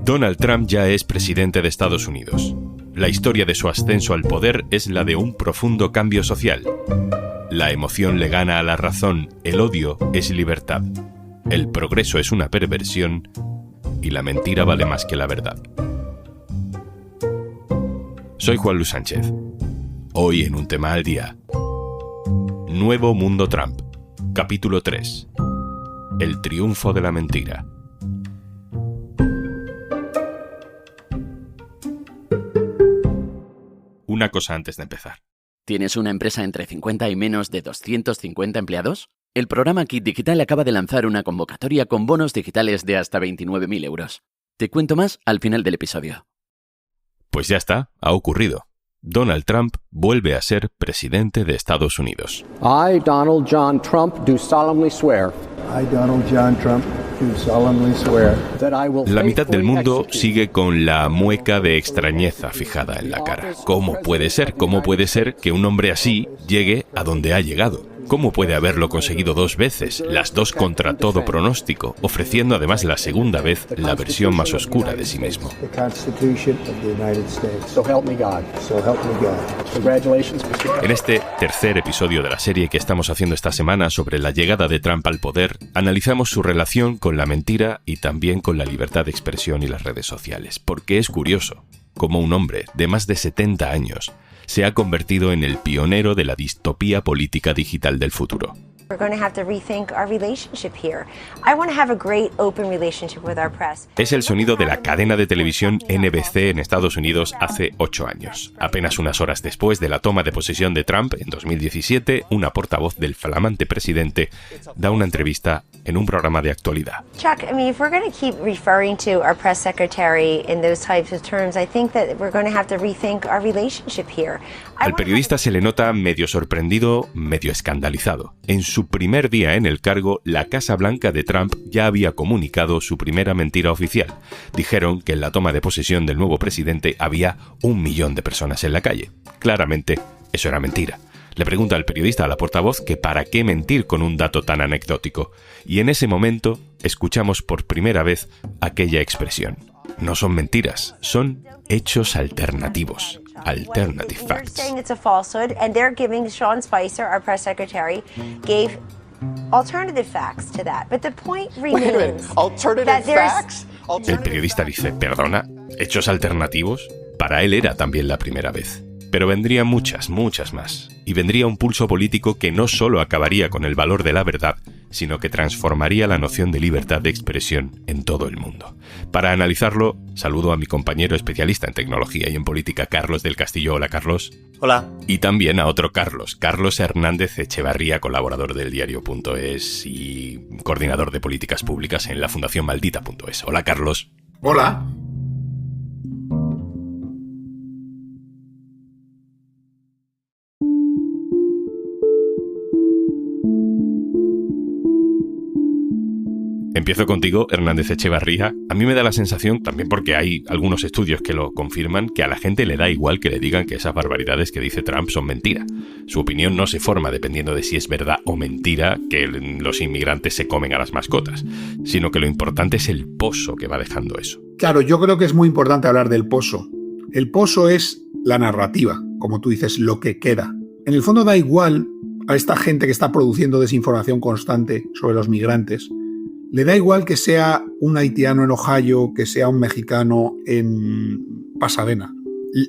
Donald Trump ya es presidente de Estados Unidos. La historia de su ascenso al poder es la de un profundo cambio social. La emoción le gana a la razón, el odio es libertad. El progreso es una perversión y la mentira vale más que la verdad. Soy Juan Luis Sánchez. Hoy en Un Tema al Día. Nuevo Mundo Trump. Capítulo 3. El triunfo de la mentira. Una cosa antes de empezar. ¿Tienes una empresa entre 50 y menos de 250 empleados? El programa Kit Digital acaba de lanzar una convocatoria con bonos digitales de hasta 29.000 euros. Te cuento más al final del episodio. Pues ya está, ha ocurrido. Donald Trump vuelve a ser presidente de Estados Unidos. I, Donald John Trump, do solemnly swear. I, Donald John Trump, do solemnly swear. That I will La mitad del mundo faithfully sigue con la mueca de extrañeza fijada en la cara. ¿Cómo puede ser? ¿Cómo puede ser que un hombre así llegue a donde ha llegado? ¿Cómo puede haberlo conseguido 2 veces, las 2 contra todo pronóstico, ofreciendo además la segunda vez la versión más oscura de sí mismo? The Constitution of the United States. So help me God. So help me God. Congratulations, Mr. En este tercer episodio de la serie que estamos haciendo esta semana sobre la llegada de Trump al poder, analizamos su relación con la mentira y también con la libertad de expresión y las redes sociales. Porque es curioso cómo un hombre de más de 70 años se ha convertido en el pionero de la distopía política digital del futuro. We're going to have to rethink our relationship here. I want to have a great open relationship with our press. Es el sonido de la cadena de televisión NBC en Estados Unidos hace 8 años. Apenas unas horas después de la toma de posesión de Trump en 2017, una portavoz del flamante presidente da una entrevista en un programa de actualidad. Chuck, I mean, if we're going to keep referring to our press secretary in those types of terms, I think that we're going to have to rethink our relationship here. Al periodista se le nota medio sorprendido, medio escandalizado. En su primer día en el cargo, la Casa Blanca de Trump ya había comunicado su primera mentira oficial. Dijeron que en la toma de posesión del nuevo presidente había 1 millón de personas en la calle. Claramente, eso era mentira. Le pregunta al periodista a la portavoz que para qué mentir con un dato tan anecdótico. Y en ese momento, escuchamos por primera vez aquella expresión. No son mentiras, son hechos alternativos. Alternative They're facts. saying it's a falsehood, and they're giving Sean Spicer, our press secretary, gave alternative facts to that. But the point remains that there's El periodista dice, ¿perdona? ¿Hechos alternativos? Para él era también la primera vez. Pero vendrían muchas, muchas más. Y vendría un pulso político que no solo acabaría con el valor de la verdad, sino que transformaría la noción de libertad de expresión en todo el mundo. Para analizarlo, saludo a mi compañero especialista en tecnología y en política, Carlos del Castillo. Hola, Carlos. Hola. Y también a otro Carlos Hernández Echevarría, colaborador del diario.es y coordinador de políticas públicas en la Fundación Maldita.es. Hola, Carlos. Hola. Empiezo contigo, Hernández Echevarría. A mí me da la sensación, también porque hay algunos estudios que lo confirman, que a la gente le da igual que le digan que esas barbaridades que dice Trump son mentira. Su opinión no se forma dependiendo de si es verdad o mentira que los inmigrantes se comen a las mascotas, sino que lo importante es el pozo que va dejando eso. Claro, yo creo que es muy importante hablar del pozo. El pozo es la narrativa, como tú dices, lo que queda. En el fondo da igual a esta gente que está produciendo desinformación constante sobre los migrantes. Le da igual que sea un haitiano en Ohio, que sea un mexicano en Pasadena.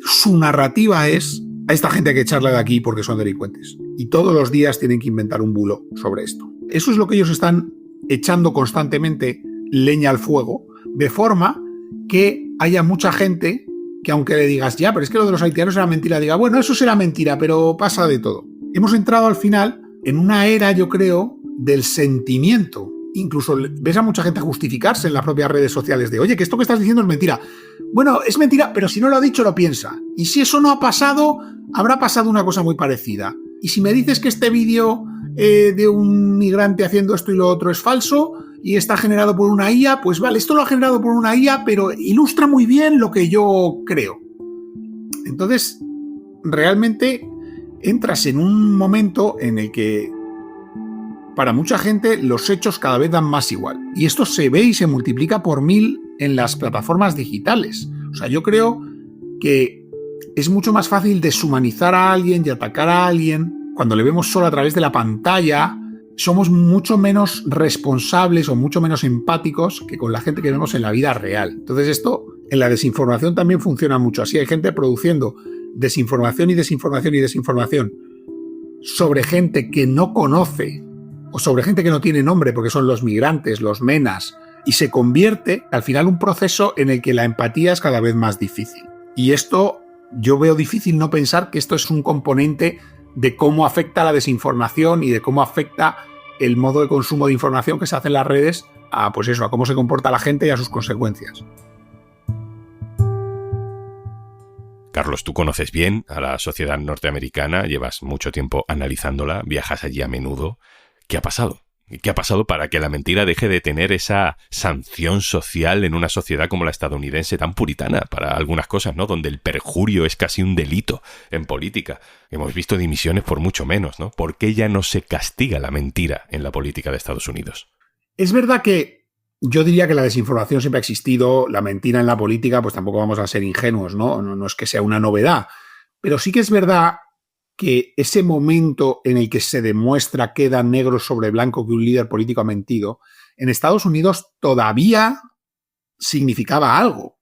Su narrativa es: a esta gente hay que echarla de aquí porque son delincuentes. Y todos los días tienen que inventar un bulo sobre esto. Eso es lo que ellos están echando constantemente leña al fuego, de forma que haya mucha gente que, aunque le digas, ya, pero es que lo de los haitianos era mentira, diga, bueno, eso será mentira, pero pasa de todo. Hemos entrado al final en una era, yo creo, del sentimiento. Incluso ves a mucha gente justificarse en las propias redes sociales de, oye, que esto que estás diciendo es mentira. Bueno, es mentira, pero si no lo ha dicho, lo piensa. Y si eso no ha pasado, habrá pasado una cosa muy parecida. Y si me dices que este vídeo de un migrante haciendo esto y lo otro es falso y está generado por una IA, pues vale, esto lo ha generado por una IA, pero ilustra muy bien lo que yo creo. Entonces, realmente entras en un momento en el que para mucha gente los hechos cada vez dan más igual. Y esto se ve y se multiplica por 1000 en las plataformas digitales. O sea, yo creo que es mucho más fácil deshumanizar a alguien y atacar a alguien cuando le vemos solo a través de la pantalla. Somos mucho menos responsables o mucho menos empáticos que con la gente que vemos en la vida real. Entonces esto en la desinformación también funciona mucho así. Hay gente produciendo desinformación y desinformación y desinformación sobre gente que no conoce o sobre gente que no tiene nombre porque son los migrantes, los menas, y se convierte al final un proceso en el que la empatía es cada vez más difícil. Y esto yo veo difícil no pensar que esto es un componente de cómo afecta la desinformación y de cómo afecta el modo de consumo de información que se hace en las redes a, pues eso, a cómo se comporta la gente y a sus consecuencias. Carlos, tú conoces bien a la sociedad norteamericana, llevas mucho tiempo analizándola, viajas allí a menudo. ¿Qué ha pasado? ¿Qué ha pasado para que la mentira deje de tener esa sanción social en una sociedad como la estadounidense tan puritana para algunas cosas, ¿no? Donde el perjurio es casi un delito en política. Hemos visto dimisiones por mucho menos, ¿no? ¿Por qué ya no se castiga la mentira en la política de Estados Unidos? Es verdad que yo diría que la desinformación siempre ha existido, la mentira en la política, pues tampoco vamos a ser ingenuos, ¿no? No es que sea una novedad. Pero sí que es verdad que ese momento en el que se demuestra, queda negro sobre blanco que un líder político ha mentido, en Estados Unidos todavía significaba algo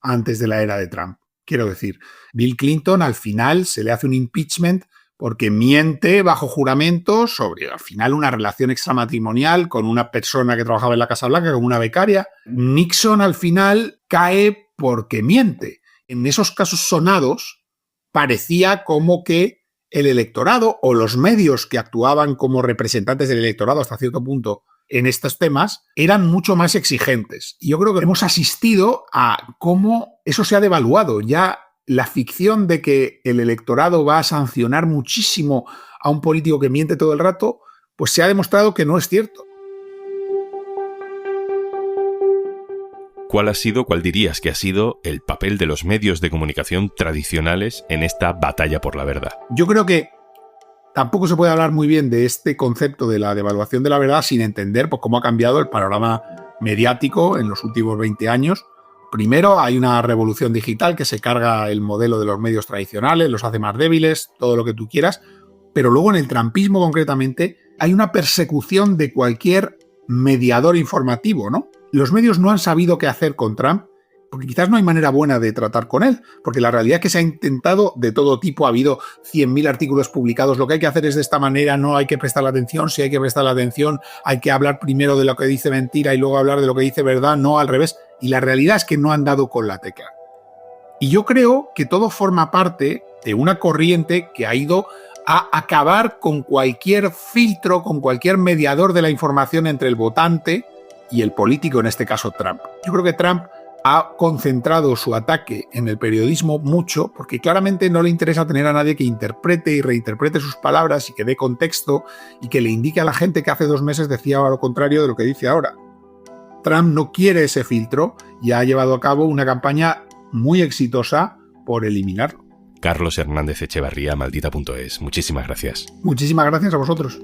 antes de la era de Trump. Quiero decir, Bill Clinton al final se le hace un impeachment porque miente bajo juramento sobre, al final, una relación extramatrimonial con una persona que trabajaba en la Casa Blanca, como una becaria. Nixon al final cae porque miente. En esos casos sonados parecía como que el electorado o los medios que actuaban como representantes del electorado hasta cierto punto en estos temas eran mucho más exigentes. Y yo creo que hemos asistido a cómo eso se ha devaluado. Ya la ficción de que el electorado va a sancionar muchísimo a un político que miente todo el rato, pues se ha demostrado que no es cierto. ¿Cuál dirías que ha sido el papel de los medios de comunicación tradicionales en esta batalla por la verdad? Yo creo que tampoco se puede hablar muy bien de este concepto de la devaluación de la verdad sin entender pues, cómo ha cambiado el panorama mediático en los últimos 20 años. Primero, hay una revolución digital que se carga el modelo de los medios tradicionales, los hace más débiles, todo lo que tú quieras, pero luego en el trumpismo concretamente hay una persecución de cualquier mediador informativo, ¿no? Los medios no han sabido qué hacer con Trump, porque quizás no hay manera buena de tratar con él, porque la realidad es que se ha intentado de todo tipo, ha habido 100.000 artículos publicados, lo que hay que hacer es de esta manera, no hay que prestar la atención, si hay que prestar la atención, hay que hablar primero de lo que dice mentira y luego hablar de lo que dice verdad, no al revés, y la realidad es que no han dado con la tecla. Y yo creo que todo forma parte de una corriente que ha ido a acabar con cualquier filtro, con cualquier mediador de la información entre el votante y el político, en este caso Trump. Yo creo que Trump ha concentrado su ataque en el periodismo mucho porque claramente no le interesa tener a nadie que interprete y reinterprete sus palabras y que dé contexto y que le indique a la gente que hace 2 meses decía lo contrario de lo que dice ahora. Trump no quiere ese filtro y ha llevado a cabo una campaña muy exitosa por eliminarlo. Carlos Hernández Echevarría, Maldita.es. Muchísimas gracias. Muchísimas gracias a vosotros.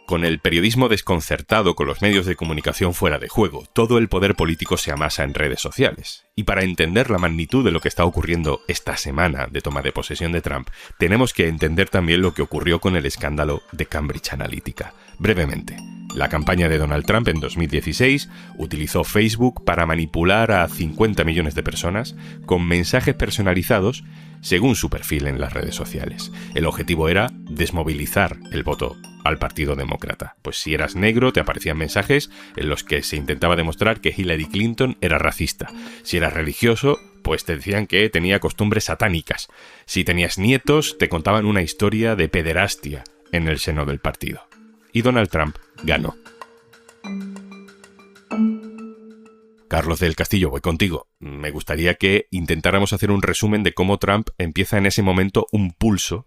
Con el periodismo desconcertado, con los medios de comunicación fuera de juego, todo el poder político se amasa en redes sociales. Y para entender la magnitud de lo que está ocurriendo esta semana de toma de posesión de Trump, tenemos que entender también lo que ocurrió con el escándalo de Cambridge Analytica. Brevemente, la campaña de Donald Trump en 2016 utilizó Facebook para manipular a 50 millones de personas con mensajes personalizados según su perfil en las redes sociales. El objetivo era desmovilizar el voto al Partido Demócrata. Pues si eras negro te aparecían mensajes en los que se intentaba demostrar que Hillary Clinton era racista. Si eras religioso, pues te decían que tenía costumbres satánicas. Si tenías nietos, te contaban una historia de pederastia en el seno del partido. Y Donald Trump ganó. Carlos del Castillo, voy contigo. Me gustaría que intentáramos hacer un resumen de cómo Trump empieza en ese momento un pulso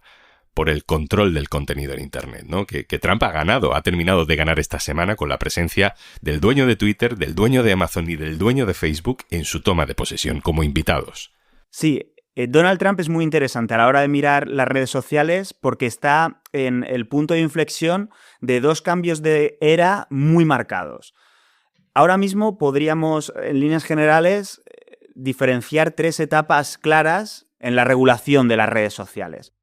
por el control del contenido en Internet, ¿no? Que Trump ha terminado de ganar esta semana con la presencia del dueño de Twitter, del dueño de Amazon y del dueño de Facebook en su toma de posesión como invitados. Sí, Donald Trump es muy interesante a la hora de mirar las redes sociales porque está en el punto de inflexión de 2 cambios de era muy marcados. Ahora mismo podríamos, en líneas generales, diferenciar 3 etapas claras en la regulación de las redes sociales.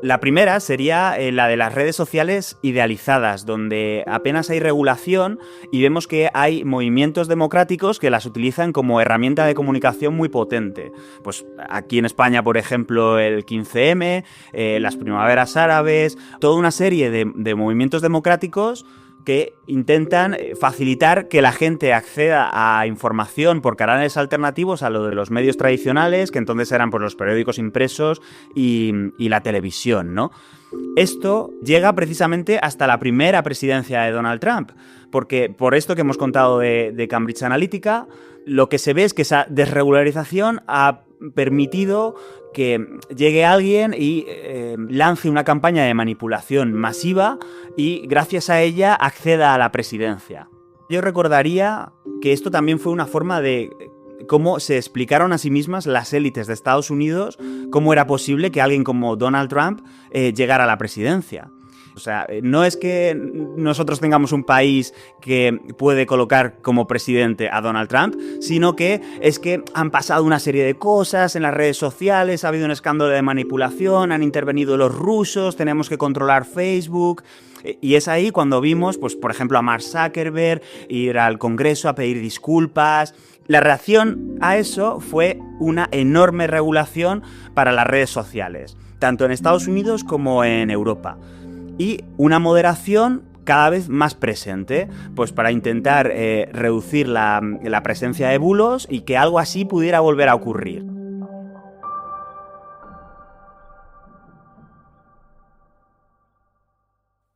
La primera sería la de las redes sociales idealizadas, donde apenas hay regulación y vemos que hay movimientos democráticos que las utilizan como herramienta de comunicación muy potente. Pues aquí en España, por ejemplo, el 15M, las primaveras árabes, toda una serie de movimientos democráticos que intentan facilitar que la gente acceda a información por canales alternativos a lo de los medios tradicionales, que entonces eran pues, los periódicos impresos y la televisión, ¿no? Esto llega precisamente hasta la primera presidencia de Donald Trump, porque por esto que hemos contado de Cambridge Analytica, lo que se ve es que esa desregularización ha permitido que llegue alguien y lance una campaña de manipulación masiva y gracias a ella acceda a la presidencia. Yo recordaría que esto también fue una forma de cómo se explicaron a sí mismas las élites de Estados Unidos cómo era posible que alguien como Donald Trump llegara a la presidencia. O sea, no es que nosotros tengamos un país que puede colocar como presidente a Donald Trump, sino que es que han pasado una serie de cosas en las redes sociales, ha habido un escándalo de manipulación, han intervenido los rusos, tenemos que controlar Facebook. Y es ahí cuando vimos, pues, por ejemplo, a Mark Zuckerberg ir al Congreso a pedir disculpas. La reacción a eso fue una enorme regulación para las redes sociales, tanto en Estados Unidos como en Europa. Y una moderación cada vez más presente, pues para intentar reducir la presencia de bulos y que algo así pudiera volver a ocurrir.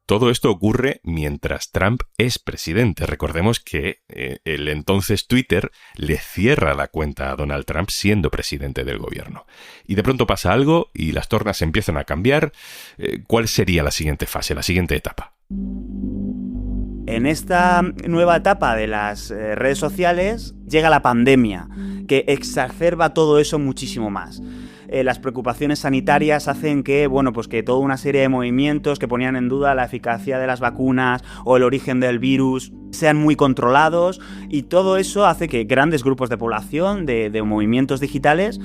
Todo esto ocurre mientras Trump es presidente. Recordemos que el entonces Twitter le cierra la cuenta a Donald Trump siendo presidente del gobierno. Y de pronto pasa algo y las tornas empiezan a cambiar. ¿Cuál sería la siguiente fase, la siguiente etapa? En esta nueva etapa de las redes sociales llega la pandemia, que exacerba todo eso muchísimo más. Las preocupaciones sanitarias hacen que, pues que toda una serie de movimientos que ponían en duda la eficacia de las vacunas o el origen del virus sean muy controlados, y todo eso hace que grandes grupos de población, de movimientos digitales,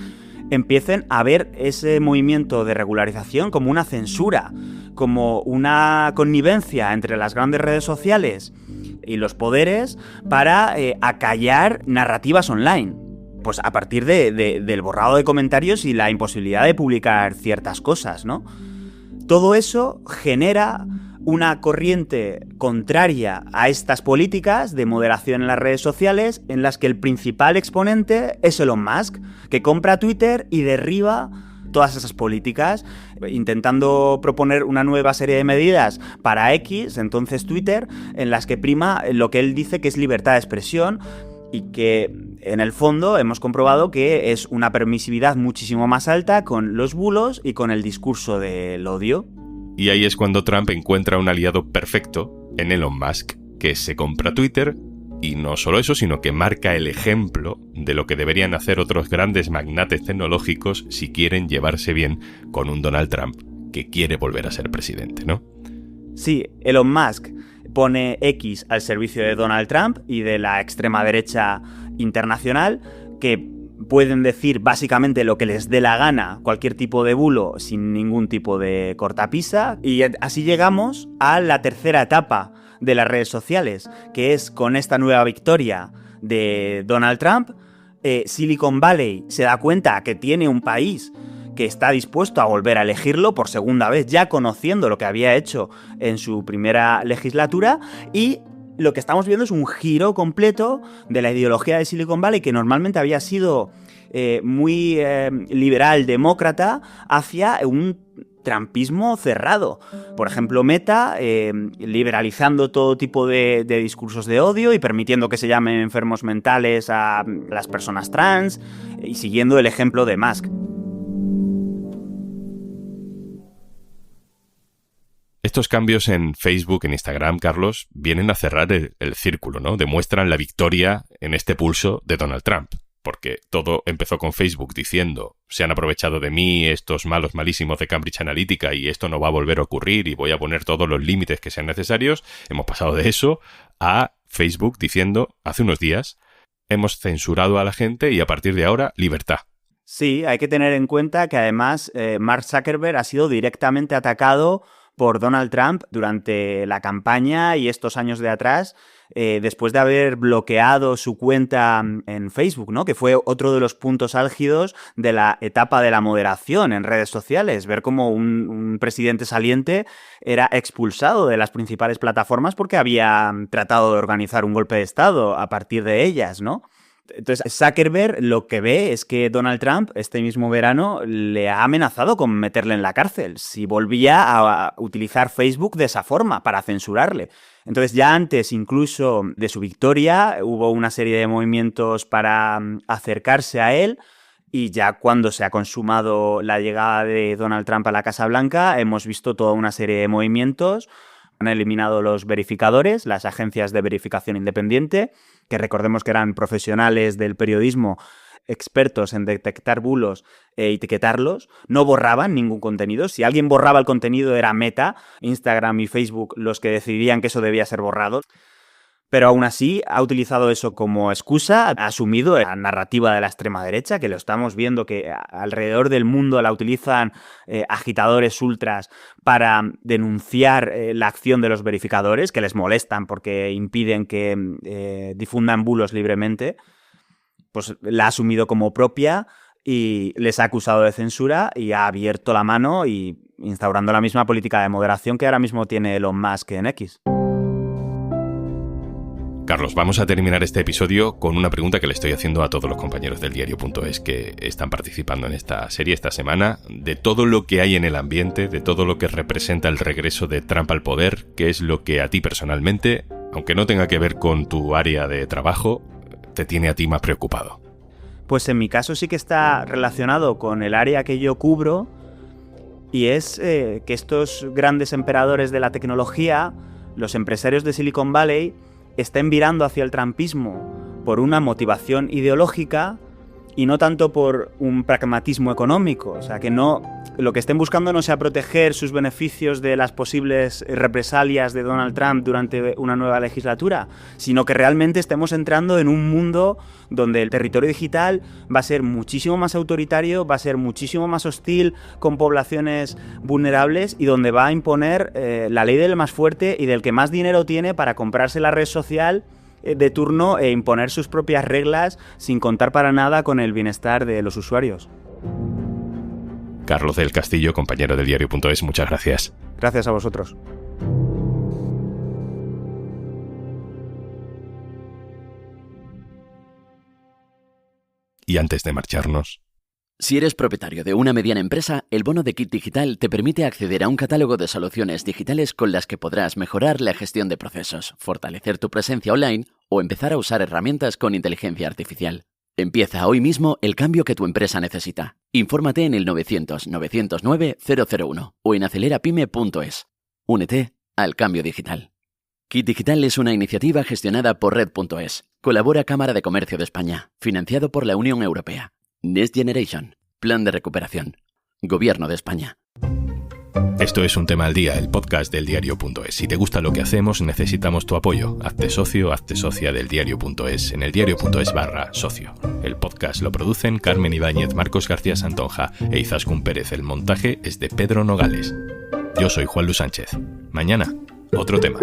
empiecen a ver ese movimiento de regularización como una censura, como una connivencia entre las grandes redes sociales y los poderes para acallar narrativas online. Pues a partir del borrado de comentarios y la imposibilidad de publicar ciertas cosas, ¿no? Todo eso genera una corriente contraria a estas políticas de moderación en las redes sociales, en las que el principal exponente es Elon Musk, que compra Twitter y derriba todas esas políticas, intentando proponer una nueva serie de medidas para X, entonces Twitter, en las que prima lo que él dice que es libertad de expresión, y que en el fondo hemos comprobado que es una permisividad muchísimo más alta con los bulos y con el discurso del odio. Y ahí es cuando Trump encuentra un aliado perfecto en Elon Musk, que se compra Twitter, y no solo eso, sino que marca el ejemplo de lo que deberían hacer otros grandes magnates tecnológicos si quieren llevarse bien con un Donald Trump que quiere volver a ser presidente, ¿no? Sí, Elon Musk pone X al servicio de Donald Trump y de la extrema derecha internacional, que pueden decir básicamente lo que les dé la gana, cualquier tipo de bulo sin ningún tipo de cortapisa, y así llegamos a la tercera etapa de las redes sociales, que es con esta nueva victoria de Donald Trump, Silicon Valley se da cuenta que tiene un país que está dispuesto a volver a elegirlo por segunda vez, ya conociendo lo que había hecho en su primera legislatura, y lo que estamos viendo es un giro completo de la ideología de Silicon Valley, que normalmente había sido muy liberal, demócrata, hacia un trumpismo cerrado. Por ejemplo, Meta, liberalizando todo tipo de discursos de odio y permitiendo que se llamen enfermos mentales a las personas trans, y siguiendo el ejemplo de Musk. Estos cambios en Facebook, en Instagram, Carlos, vienen a cerrar el círculo, ¿no? Demuestran la victoria en este pulso de Donald Trump. porque todo empezó con Facebook diciendo se han aprovechado de mí estos malos malísimos de Cambridge Analytica y esto no va a volver a ocurrir y voy a poner todos los límites que sean necesarios. Hemos pasado de eso a Facebook diciendo hace unos días hemos censurado a la gente y a partir de ahora libertad. Sí, hay que tener en cuenta que además Mark Zuckerberg ha sido directamente atacado por Donald Trump durante la campaña y estos años de atrás, después de haber bloqueado su cuenta en Facebook, ¿no? Que fue otro de los puntos álgidos de la etapa de la moderación en redes sociales, ver cómo un presidente saliente era expulsado de las principales plataformas porque había tratado de organizar un golpe de Estado a partir de ellas, ¿no? Entonces, Zuckerberg lo que ve es que Donald Trump, este mismo verano, le ha amenazado con meterle en la cárcel si volvía a utilizar Facebook de esa forma, para censurarle. Entonces, ya antes incluso de su victoria, hubo una serie de movimientos para acercarse a él, y ya cuando se ha consumado la llegada de Donald Trump a la Casa Blanca, hemos visto toda una serie de movimientos. Han eliminado los verificadores, las agencias de verificación independiente, que recordemos que eran profesionales del periodismo expertos en detectar bulos e etiquetarlos. No borraban ningún contenido. Si alguien borraba el contenido era Meta, Instagram y Facebook los que decidían que eso debía ser borrado. Pero aún así ha utilizado eso como excusa, ha asumido la narrativa de la extrema derecha, que lo estamos viendo que alrededor del mundo la utilizan agitadores ultras para denunciar la acción de los verificadores, que les molestan porque impiden que difundan bulos libremente. Pues la ha asumido como propia y les ha acusado de censura y ha abierto la mano y instaurando la misma política de moderación que ahora mismo tiene Elon Musk en X. Carlos, vamos a terminar este episodio con una pregunta que le estoy haciendo a todos los compañeros del diario.es que están participando en esta serie esta semana. De todo lo que hay en el ambiente, de todo lo que representa el regreso de Trump al poder, ¿qué es lo que a ti personalmente, aunque no tenga que ver con tu área de trabajo, te tiene a ti más preocupado? Pues en mi caso sí que está relacionado con el área que yo cubro, y es que estos grandes emperadores de la tecnología, los empresarios de Silicon Valley, estén virando hacia el trumpismo por una motivación ideológica y no tanto por un pragmatismo económico. O sea, que no, lo que estén buscando no sea proteger sus beneficios de las posibles represalias de Donald Trump durante una nueva legislatura, sino que realmente estemos entrando en un mundo donde el territorio digital va a ser muchísimo más autoritario, va a ser muchísimo más hostil con poblaciones vulnerables y donde va a imponer la ley del más fuerte y del que más dinero tiene para comprarse la red social de turno e imponer sus propias reglas sin contar para nada con el bienestar de los usuarios. Carlos del Castillo, compañero del diario.es, muchas gracias. Gracias a vosotros. Y antes de marcharnos... Si eres propietario de una mediana empresa, el bono de Kit Digital te permite acceder a un catálogo de soluciones digitales con las que podrás mejorar la gestión de procesos, fortalecer tu presencia online o empezar a usar herramientas con inteligencia artificial. Empieza hoy mismo el cambio que tu empresa necesita. Infórmate en el 900-909-001 o en acelerapyme.es. Únete al cambio digital. Kit Digital es una iniciativa gestionada por Red.es. Colabora Cámara de Comercio de España, financiado por la Unión Europea. Next Generation, Plan de Recuperación, Gobierno de España. Esto es Un Tema al Día, el podcast del diario.es. Si te gusta lo que hacemos, necesitamos tu apoyo. Hazte socio, hazte socia del diario.es en el diario.es/socio. El podcast lo producen Carmen Ibáñez, Marcos García Santonja e Izaskun Pérez. El montaje es de Pedro Nogales. Yo soy Juan Luis Sánchez. Mañana, otro tema.